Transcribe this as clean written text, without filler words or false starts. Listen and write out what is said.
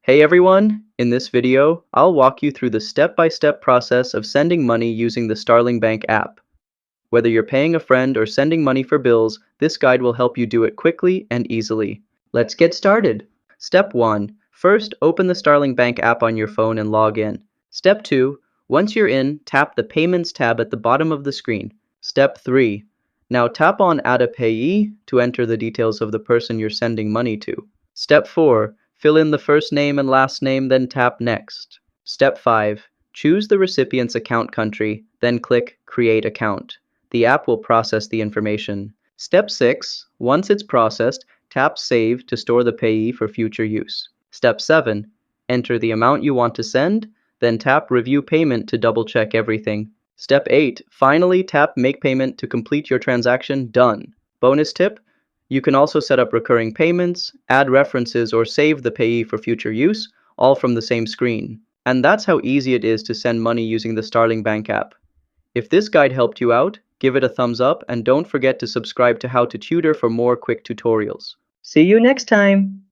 Hey everyone! In this video, I'll walk you through the step-by-step process of sending money using the Starling Bank app. Whether you're paying a friend or sending money for bills, this guide will help you do it quickly and easily. Let's get started. Step 1. First, open the Starling Bank app on your phone and log in. Step 2. Once you're in, tap the Payments tab at the bottom of the screen. Step 3. Now tap on Add a Payee to enter the details of the person you're sending money to. Step 4. Fill in the first name and last name, then tap Next. Step 5. Choose the recipient's account country, then click Create Account. The app will process the information. Step 6. Once it's processed, tap Save to store the payee for future use. Step 7. Enter the amount you want to send, then tap Review Payment to double-check everything. Step 8. Finally, tap Make Payment to complete your transaction. Done. Bonus tip: you can also set up recurring payments, add references, or save the payee for future use, all from the same screen. And that's how easy it is to send money using the Starling Bank app. If this guide helped you out, give it a thumbs up and don't forget to subscribe to How to Tutor for more quick tutorials. See you next time!